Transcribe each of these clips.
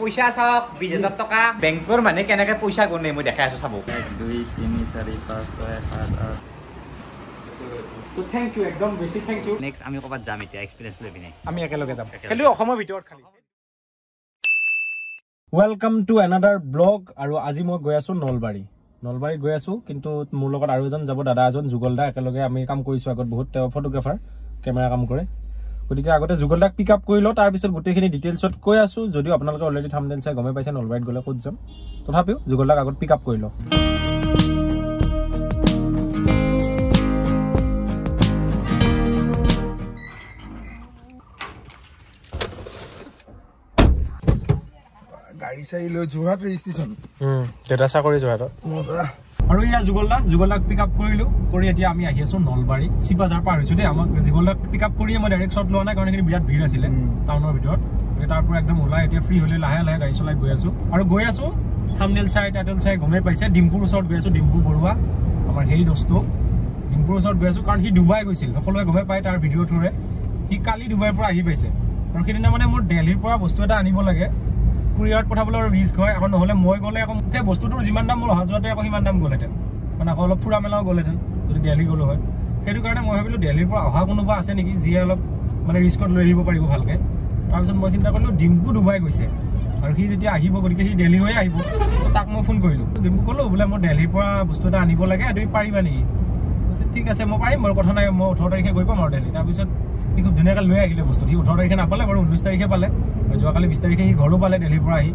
পইচা চাওক 20,000 টকা বেংকৰ মানে কেনেকে পইচা গনে মই দেখাই আছো চাব 1 2 3 4 5 6 7 8 তো থ্যাংক ইউ একদম বেছি থ্যাংক ইউ নেক্সট আমি কবাত যাম এতিয়া এক্সপেৰিয়েন্স লৈ পিনে আমি একেলগে যাম খালি অসমৰ ভিতৰত খালি ওয়েলকাম টু অ্যানাদাৰ ব্লগ আৰু আজি মই গৈ আছো নলবাৰী গৈ আছো কিন্তু মোৰ লগত আৰু এজন যাব দাদা এজন যুগলদা একেলগে আমি কাম কৰিছো আগত বহুত ফটোগ্ৰাফাৰ কেমেৰা কাম কৰে গতিকে আগতে যুগলদাক পিক আপ কৰিলো তাৰ পিছত গোটেইখিনি ডিটেইলছত কৈ আছো যদিও আপোনালোকে অলৰেডি থাম্বনেল চাই গমে পাইছে নলবাৰীত গলে ক'ত যাম তথাপিও যুগলদাক আগত পিক আপ কৰিলো গাড়ী চাই লৈ যোৰহাট ৰেজিষ্ট্ৰেচন দেটা চাকৰি যোৰহাট আৰু ইয়া যুগলদাক পিক আপ কৰিলো কৰি এতিয়া আমি আহি আছো নলবাৰী চিপাজাৰ পাৰ হৈছো দেই আমাক যুগলদাক পিক আপ কৰিয়ে মই ডাইৰেক্ট শ্বট লোৱা নাই কাৰণ এখিনি বিৰাট ভিৰ আছিলে টাউনৰ ভিতৰত তাৰ পৰা একদম ওলাই এতিয়া ফ্ৰী হলে লাহে লাহে গাড়ী চলাই গৈ আছো থাম্বনেল চাই টাইটেল চাই গমে পাইছে ডিম্পুৰ ওচৰত গৈ আছো ডিম্পু বৰুৱা আমাৰ হেৰি দোস্ত ডিম্পুৰ ওচৰত গৈ আছো কাৰণ সি ডুবাই গৈছিল সকলোৱে গমে পায় তাৰ ভিডিঅ' থ্ৰুৰে সি কালি ডুবাইৰ পৰা আহি পাইছে আৰু সেইদিনা মানে মোৰ দিল্লীৰ পৰা বস্তু এটা আনিব লাগে কুৰিয়াৰত পঠাবলৈ ৰিস্ক হয় এখন নহলে মই গলে আকৌ সেই বস্তুটোৰ যিমান দাম মোৰ অহা যোৱাতে আকৌ সিমান দাম গ'লহেঁতেন মানে আকৌ অলপ ফুৰা মেলাও গ'লহেঁতেন যদি দিল্লী গ'লো হয় সেইটো কাৰণে মই ভাবিলো দিল্লীৰ পৰা অহা কোনোবা আছে নেকি যিয়ে অলপ মানে ৰিস্কত লৈ আহিব পাৰিব ভালকে তাৰপিছত মই চিন্তা কৰিলো ডিম্পু ডুবাই গৈছে আৰু সি যেতিয়া আহিব গতিকে সি দিল্লী হৈ আহিব তাক মই ফোন কৰিলো ডিম্পু ক'লো বোলে মই দিল্লীৰ পৰা বস্তু এটা আনিব লাগে তুমি পাৰিবা নেকি ঠিক আছে মই পাৰিম বাৰু কথা নাই মই 18 তাৰিখে গৈ পাম আৰু দিল্লী তাৰপিছত সি খুব ধুনীয়াকৈ লৈ আহিলে বস্তু সি 18 তাৰিখে নাপালে বাৰু 19 তাৰিখে পালে যোৱাকালি 20 তাৰিখে সি ঘৰো পালে দিল্লীৰ পৰা আহি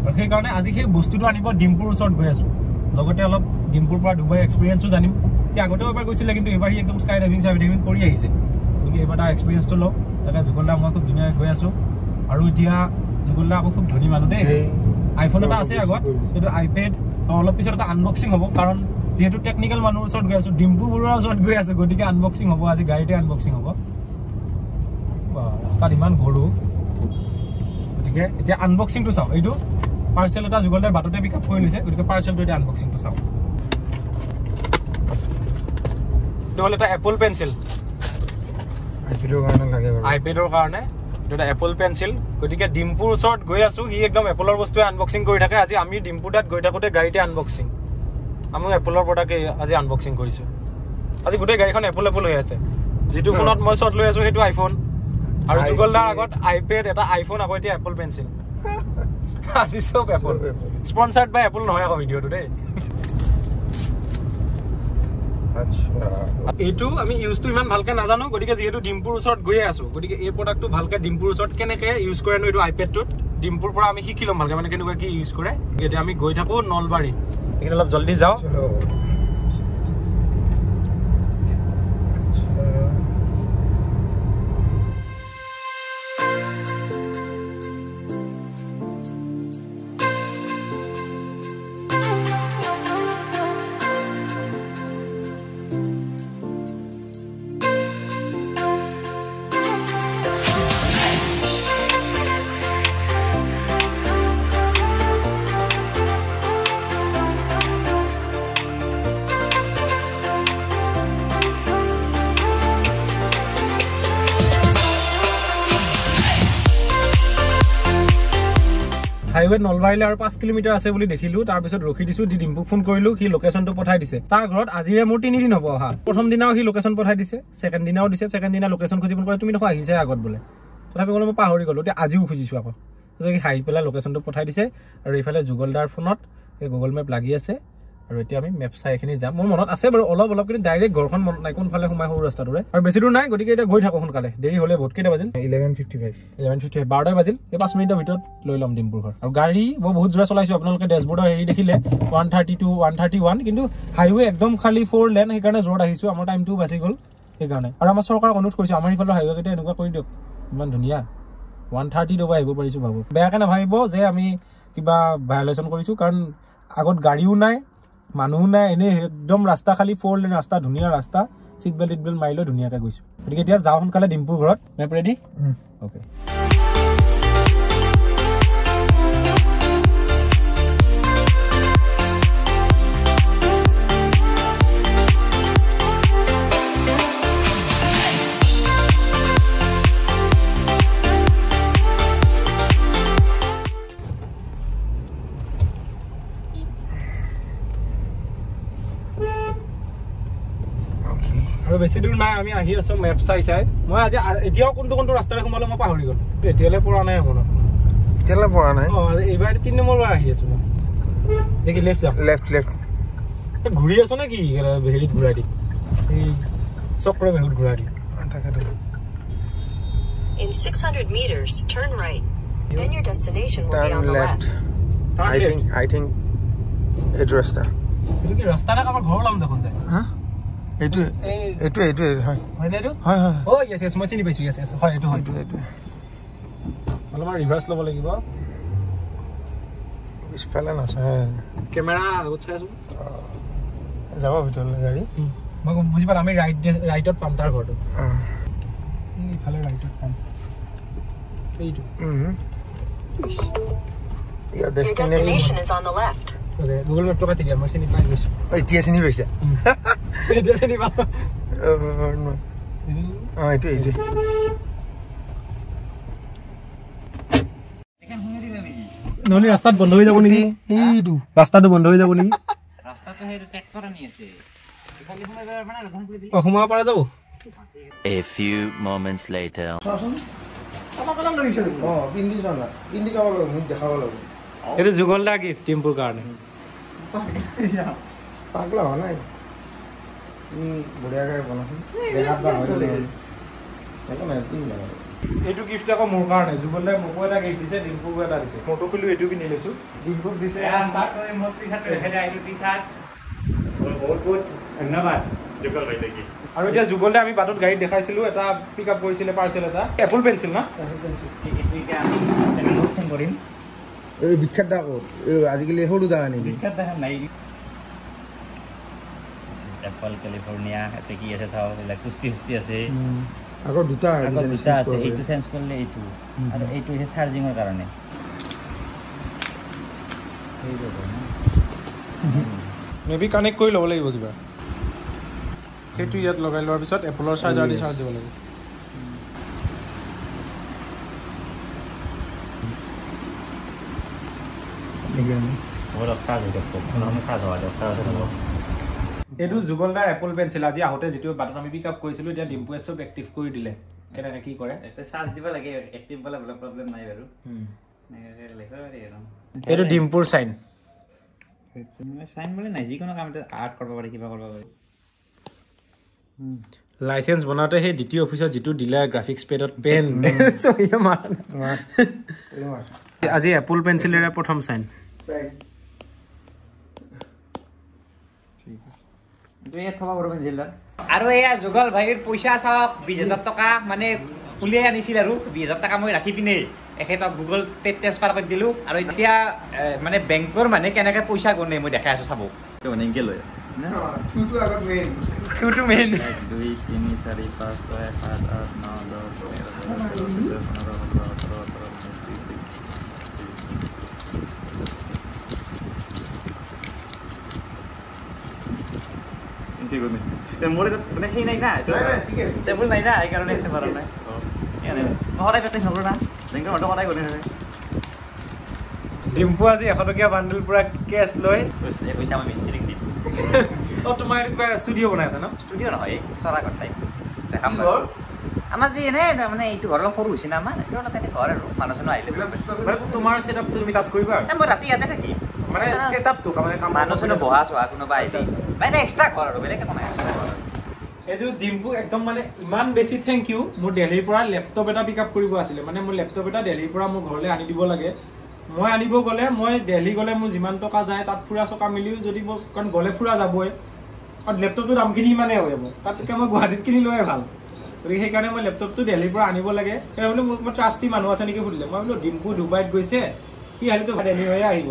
আৰু সেইকাৰণে আজি সেই বস্তুটো আনিব ডিম্পুৰ ওচৰত গৈ আছো লগতে অলপ ডিম্পুৰ পৰা ডুবাই এক্সপিৰিয়েঞ্চো জানিম সি আগতেও এবাৰ গৈছিলে কিন্তু এইবাৰ সি একদম স্কাই ডাইভিং কৰি আহিছে গতিকে এইবাৰ তাৰ এক্সপিৰিয়েঞ্চটো লওঁ তাকে যুগলদা মই খুব ধুনীয়াকৈ গৈ আছো আৰু এতিয়া যুগলদা আকৌ খুব ধনী মানুহ দেই আইফোন এটা আছে আগত সেইটো আইপেড অলপ পিছত এটা আনবক্সিং হ'ব কাৰণ যিহেতু টেকনিকেল মানুহৰ ওচৰত গৈ আছো ডিম্পু বৰুৱাৰ ওচৰত গৈ আছো গতিকে আনবক্সিং হ'ব আজি গাড়ীতে আনবক্সিং হ'ব ৰাস্তাত ইমান গৰু গতিকে এতিয়া আনবক্সিংটো চাওঁ এইটো পাৰ্চেল এটা যুগলদাৰ বাটতে পিক আপ কৰি লৈছে গতিকে পাৰ্চেলটো এতিয়া আনবক্সিংটো চাওঁ এইটো হ'ল এটা এপল পেঞ্চিল আইপেডৰ কাৰণে এইটো এটা এপল পেঞ্চিল গতিকে ডিম্পুৰ ওচৰত গৈ আছো সি একদম এপলৰ বস্তুৱে আনবক্সিং কৰি থাকে আজি আমি ডিম্পুৰ তাত গৈ থাকোঁতে গাড়ীতে আনবক্সিং আমিও এপলৰ প্ৰডাক্টে আজি আনবক্সিং কৰিছোঁ আজি গোটেই গাড়ীখন এপল হৈ আছে যিটো ফোনত মই শ্বট লৈ আছো সেইটো আইফোন আৰু যুগলদাৰ আগত আইপেড এটা আইফোন আকৌ এতিয়া এপল পেঞ্চিল আজি চব এপল স্পন্সাৰ্ড বাই এপল নহয় আকৌ ভিডিঅ'টো দেই এইটো আমি ইউজটো ইমান ভালকে নাজানো গতিকে যিহেতু ডিম্পুৰ ওচৰত গৈ আছো গতিকে এই প্ৰডাক্টটো ভালকে ডিম্পুৰ ওচৰত কেনেকে ইউজ কৰে এইটো আইপেডটোত ডিম্পুৰ পৰা আমি শিকি ল'ম ভালকে মানে কেনেকুৱা কি ইউজ কৰে এতিয়া আমি গৈ থাকো নলবাৰী এইখিনি অলপ জল্দি যাওঁ হাইৱে নলবাৰীলৈ আৰু 5 কিলোমিটাৰ আছে বুলি দেখিলো তাৰপিছত ৰখি দিছো ডিম্পুক ফোন কৰিলো সি লোকেশ্যনটো পঠাই দিছে তাৰ ঘৰত আজিৰে মোৰ 3 দিন হ'ব অহা প্ৰথম দিনাও সি লোকেশ্যন পঠাই দিছে ছেকেণ্ড দিনাও দিছে ছেকেণ্ড দিনা লোকেশ্যন খুজি ফোন কৰে তুমি দেখো আহিছে আগত বোলে তথাপি ক'লে মই পাহৰি গ'লো এতিয়া আজিও খুজিছো আকৌ সি হাই পেলাই লোকেশ্যনটো পঠাই দিছে আৰু এইফালে যুগলদাৰ ফোনত এই গুগল মেপ লাগি আছে আৰু এতিয়া আমি মেপ চাই এখিনি যাম মোৰ মনত আছে বাৰু অলপ কিন্তু ডাইৰেক্ট ঘৰখন মনত নাই কোনফালে সোমাই সৰু ৰাস্তাটোৰে আৰু বেছি দূৰ নাই গতিকে এতিয়া গৈ থাকো সোনকালে দেৰি হ'লে বহুত কেইটা বাজিল 11:55 12 বাজিল এই 5 মিনিটৰ ভিতৰত লৈ ল'ম ডিম্পুৰ ঘৰ আৰু গাড়ী মই বহুত জোৰে চলাইছো আপোনালোকে ডেছবৰ্ডৰ হেৰি দেখিলে 132 131 কিন্তু হাইৱে একদম খালি 4 লেন সেইকাৰণে জোৰত আহিছো আমাৰ টাইমটো বাচি গ'ল সেইকাৰণে আৰু আমাৰ চৰকাৰক অনুৰোধ কৰিছো আমাৰ ইফালৰ হাইৱে কেইটা এনেকুৱা কৰি দিয়ক ইমান ধুনীয়া 130 দবা আহিব পাৰিছো ভাবো বেয়াকে নাভাবিব যে আমি কিবা ভায়োলেশ্যন কৰিছো কাৰণ আগত গাড়ীও নাই মানুহ নাই এনে একদম ৰাস্তা খালি 4 লেন ৰাস্তা ধুনীয়া ৰাস্তা সিট বেল্ট মাৰি লৈ ধুনীয়াকৈ গৈছো গতিকে এতিয়া যাওঁ সোনকালে ডিম্পুৰ ঘৰত মেপ ৰেডি অ'কে বেছি দূৰ নাই আমি আহি আছো মেপ চাই মই আজি এতিয়াও কোনটো ৰাস্তাৰে সোমালো মই পাহৰি গলো এতিয়ালে পৰা নাই মনত এতিয়ালে পৰা নাই এইবাৰ 3 নম্বৰ বাৰ আহি আছো মই দেখি লেফট যাম লেফট ঘূৰি আছো না কি হেৰিত ঘূৰাই দি এই চক্ৰ বেহুত ঘূৰাই দি In 600 meters, turn right. Then your destination will be on the left. I think it rasta. Itu ki rasta na kamar ghor lam dekhon jay. Ha? Etu hoy. Hoy na etu? Hoy. Oh yes মই চিনি পাইছো yes hoy etu hoy. অলমান ৰিভাৰ্স লব লাগিব পিছফালে নাছে camera আগত চাই আছো যাব ভিতৰলৈ গাড়ী মই বুজি পাম আমি ৰাইটত পাম তাৰ ঘৰটো ইফালে ৰাইটত পাম এইটো Your destination is on the left. Okay, Google Map to কাটি দিয়া মই চিনি পাই গৈছো এতিয়া চিনি পাইছা এতিয়া চিনি পাম এইটো নহলে ৰাস্তাত বন্ধ হৈ যাব নেকি এইটো ৰাস্তাটো বন্ধ হৈ যাব নেকি ৰাস্তাটো হেৰি ট্ৰেক্টৰ আনি আছে এখালি সময় মানে ৰখন কৰি দিলি সোমাব পৰা যাব A few moments later. পিন্ধি যাব লাগিব মোক দেখাব লাগিব এইটো যুগলদা গিফ্ট টিম্পুৰ কাৰণে পাগলা হোৱা নাই বঢ়িয়াকৈ বনাচোন দেখাত বা হয় নাই পিন্ধি এইটো গিফ্ট আকৌ মোৰ কাৰণে যুগলদাই মোকো এটা গিফ্ট দিছে ডিম্পুকো এটা দিছে ফটো কিলো এইটো কিনি লৈছো ডিম্পুক দিছে শার্ট তো মোৰ টি-শাৰ্ট ৰেখে দে আইটো টি-শাৰ্ট বহুত ধন্যবাদ যুগল ভাই লাগি আৰু এতিয়া যুগলদাই আমি বাটত গাড়ীত দেখাইছিলো এটা পিক আপ কৰিছিলে পাৰ্সেল এটা এপল পেন্সিল না এটিকে আমি চেনেলত সেন্ড কৰিম এই বিখ্যাত দা ক'ত আজিকালি সৰু দা নেকি বিখ্যাত দেখা নাই এপল কেলিফৰ্নিয়া এতে কি আছে চাও এলা কুস্তি আছে আগৰ দুটা আছে এইটো চেঞ্জ কৰিলে এইটো আৰু এইটো হে চাৰ্জিংৰ কাৰণে মেবি কানেক্ট কৰি ল'ব লাগিব কিবা সেইটো ইয়াত লগাই লোৱাৰ পিছত এপলৰ চাৰ্জাৰ দি চাৰ্জ দিব লাগিব এইটো যুগলদাৰ এপল পেন্সিল আজি আহোতে যেটো বাটত আমি পিক আপ কৰিছিলো এতিয়া ডিম্পুৱে সব এক্টিভ কৰি দিলে কেনেকৈ কি কৰে এটা চাৰ্জ দিব লাগে এক্টিভ বলা প্ৰবলেম নাই বাৰু এইটো ডিম্পুৰ সাইন সাইন বলে নাই যিকোনো কাম এটা আৰ্ট কৰিব পাৰি কিবা কৰিব পাৰি লাইসেন্স বনাওতে সেই দ্বিতীয় অফিসত যেটো ডিলাৰ গ্ৰাফিক্স পেডত পেন আজি এপল পেন্সিলেৰে প্ৰথম সাইন আৰু এয়া যুগল ভাইৰ পইচা চাওক 20000 টকা মানে উলিয়াই আনিছিল আৰু 20000 টকা মই ৰাখি পিনে এখেতক গুগল পে ট্ৰান্সফাৰ কৰি দিলো আৰু এতিয়া মানে বেংকৰ মানে কেনেকৈ পইচা গনে মই দেখাই আছো চাব তো এনেকৈ লয় না টুটো আগত মেইন টুটো মেইন 1 2 3 4 5 6 7 8 9 10 ঠিক আছে মোৰ মানে হেই নাই না ঠিক আছে টেবুল নাই না এই কাৰণে এসে পাৰা নাই এনে নহলে পেতে হ'ব না বেংকৰ মটো কৰাই গনে হয় ডিম্পু আজি 100 টকীয়া বান্ডল পুৰা কেছ লৈ এই পইচা আমি মিস্ত্ৰীক দিম ও তোমাৰ এটা ষ্টুডিও বনাই আছে ন ষ্টুডিও নহয় সৰা ঘৰ টাইপ দেখাম আমাৰ যে এনে মানে এইটো ঘৰ অলপ সৰু হৈছে না আমাৰ এইটো অলপ এনে ঘৰ আৰু মানুহজন আহিলে মানে তোমাৰ সেটআপ তুমি তাত কৰিবা মই ৰাতি ইয়াতে থাকিম মানে সেটআপটো মানে মানুহজন বহা চোৱা কোনোবা আহিছে মানে এক্সট্ৰা ঘৰ আৰু বেলেগ একো নাই এক্সট্ৰা ঘৰ এইটো ডিম্পু একদম মানে ইমান বেছি থ্যাংক ইউ মোৰ দিল্লীৰ পৰা ল্যাপটপ এটা পিক আপ কৰিব আছিল মানে মোৰ ল্যাপটপ এটা দিল্লীৰ পৰা মোৰ ঘৰলৈ আনি দিব লাগে মই আনিব গলে মই দিল্লী গলে মোৰ যিমান টকা যায় তাত ফুৰা চকা মিলিও যদি মই কাৰণ গলে ফুৰা যাবই আৰু ল্যাপটপটো দামখিনি ইমানে হৈ যাব তাতকে মই গুৱাহাটীত কিনি লয়ে ভাল গতিকে সেইকাৰণে মই ল্যাপটপটো দিল্লীৰ পৰা আনিব লাগে কাৰণ মোৰ ট্ৰাষ্টি মানুহ আছে নেকি সুধিলে মই বোলো ডিম্পু ডুবাইত গৈছে কি হালিতো দিল্লী হৈ আহিব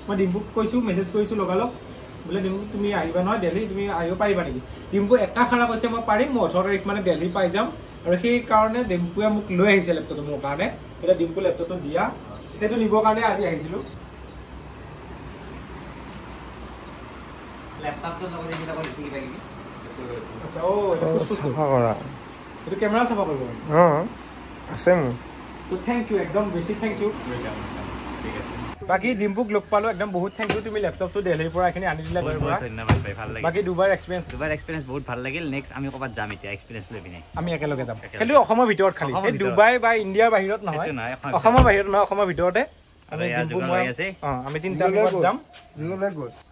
মই ডিম্পুক কৈছো মেছেজ কৰিছো লগালক বোলে ডিম্পু তুমি আহিবা নহয় দিল্লী তুমি আহিব পাৰিবা নেকি ডিম্পু এটা খাৰা কৈছে মই পাৰিম মই 18 তাৰিখ মানে দিল্লী পাই যাম আৰু সেই কাৰণে ডিম্পুৱে মোক লৈ আহিছে ল্যাপটপটো মোৰ কাৰণে এটা ডিম্পু ল্যাপটপটো দিয়া সেইটো নিবৰ কাৰণে আজি আহিছিলো ল্যাপটপটো লগত এইটা কৰি দিছি কিবা আচ্ছা ও সাফা কৰা এইটো কেমেৰা চাফা কৰিব আছে মোৰ তো থ্যাংক ইউ একদম বেছি থ্যাংক ইউ ঠিক আছে বাকি ডিম্পুক লগ পালো একদম বহুত থ্যাংক ইউ তুমি ল্যাপটপটো দিল্লীৰ পৰা এখিনি আনি দিলা ধন্যবাদ ভাই ভাল লাগিল বাকি দুবাৰ এক্সপেৰিয়েন্স বহুত ভাল লাগিল নেক্সট আমি কবাত যাম এতিয়া এক্সপেৰিয়েন্স লৈ পিনে আমি একেলগে যাম খালি অসমৰ ভিতৰত খালি এই দুবাই বা ইণ্ডিয়াৰ বাহিৰত নহয় অসমৰ বাহিৰত নহয় অসমৰ ভিতৰতে আমি ডিম্পু মই আছে আমি তিনটা লগত যাম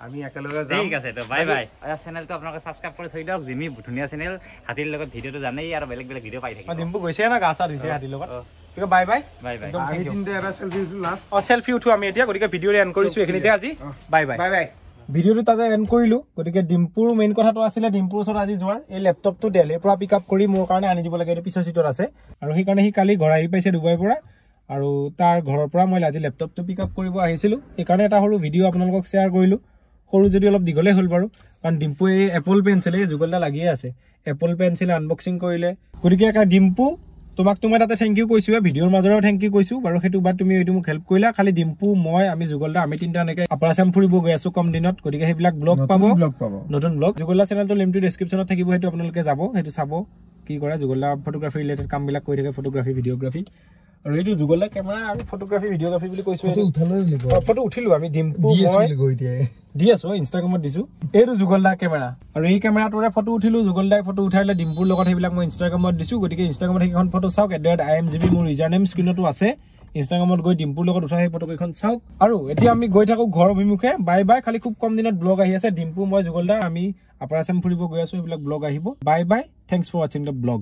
আমি একেলগে যাম ঠিক আছে তো বাই বাই চেনেলটো আপোনালোকে সাবস্ক্ৰাইব কৰি থৈ দিয়ক জিমি ধুনীয়া চেনেল হাতীৰ লগত ভিডিওটো জানেই আৰু বেলেগ বেলেগ ভিডিও পাই থাকিব ডিম্পু গৈছে না গাছা দিছে হাতীৰ লগত ঠিক বাই বাই বাই বাই আমি তিনটা এটা সেলফি উঠু লাষ্ট সেলফি উঠু আমি এতিয়া গতিকে ভিডিও এন্ড কৰিছো এখিনিতে আজি বাই বাই বাই বাই ভিডিওটো তাতে এন্ড কৰিলো গতিকে ডিম্পুৰ মেইন কথাটো আছিল ডিম্পুৰ ওচৰত আজি যোৱাৰ এই ল্যাপটপটো দিল্লীৰ পৰা পিক আপ কৰি মোৰ কাৰণে আনি দিব লাগে এটা পিছৰ সিটত আছে আৰু সেই কাৰণে হি কালি ঘৰ আহি পাইছে দুবাইৰ পৰা আৰু তাৰ ঘৰৰ পৰা মই আজি ল্যাপটপটো পিক আপ কৰিব আহিছিলো এই কাৰণে এটা সৰু ভিডিও আপোনালোকক শেয়াৰ কৰিলো সৰু যদি অলপ দিগলে হ'ল বাৰু কাৰণ ডিম্পু এই এপল পেন্সিল এই যুগলটা লাগিয়ে আছে এপল পেন্সিল আনবক্সিং কৰিলে গতিকে একা ডিম্পু তোমাক মই তাতে থ্যাংক ইউ কৈছো ভিডিওৰ মাজৰেও থ্যাংক ইউ কৈছো বাৰু হেতু বাদ তুমি এইটো মোক হেল্প কৰিলা খালি ডিম্পু মই আমি যুগলটা আমি তিনটা এনেকে আপাৰাসাম ফুৰিব গৈ আছো কম দিনত গতিকে হেবিলাক ব্লগ পাব নতুন ব্লগ যুগলটা চেনেলটো লিংকটো ডেসক্ৰিপচনত থাকিব হেতু আপোনালোকে যাব হেতু চাব কি কৰে যুগলটা ফটোগ্ৰাফি ৰিলেটেড কাম বিলাক কৰি থাকে ফটোগ্ৰাফি ভিডিওগ্ৰাফি আৰু এইটো যুগলটা কেমেৰা আৰু ফটোগ্ৰাফি ভিডিওগ্ৰাফি বুলি কৈছো ফটো উঠালৈ বুলি কয় ফটো উঠিলো আমি ডিম্পু মই দি আছো ইনষ্টাগ্ৰামত দিছো এইটো যুগলটা কেমেৰা আৰু এই কেমেৰাটোৰে ফটো উঠিলো যুগলদাই ফটো উঠাইলে ডিম্পুৰ লগত হেবিলাক মই ইনষ্টাগ্ৰামত দিছো গতিকে ইনষ্টাগ্ৰামত সেইখন ফটো চাওক @imgb মোৰ ইউজাৰ নেম স্ক্ৰিনতো আছে ইনষ্টাগ্ৰামত গৈ ডিম্পুৰ লগত উঠা সেই ফটোকেইখন চাওক আৰু এতিয়া আমি গৈ থাকো ঘৰ অভিমুখে বাই বাই খালি খুব কম দিনত ব্লগ আহি আছে ডিম্পু মই যুগলদা আমি আপাৰাসাম ফুৰিব গৈ আছো এইবিলাক ব্লগ আহিব bye bye thanks for watching the blog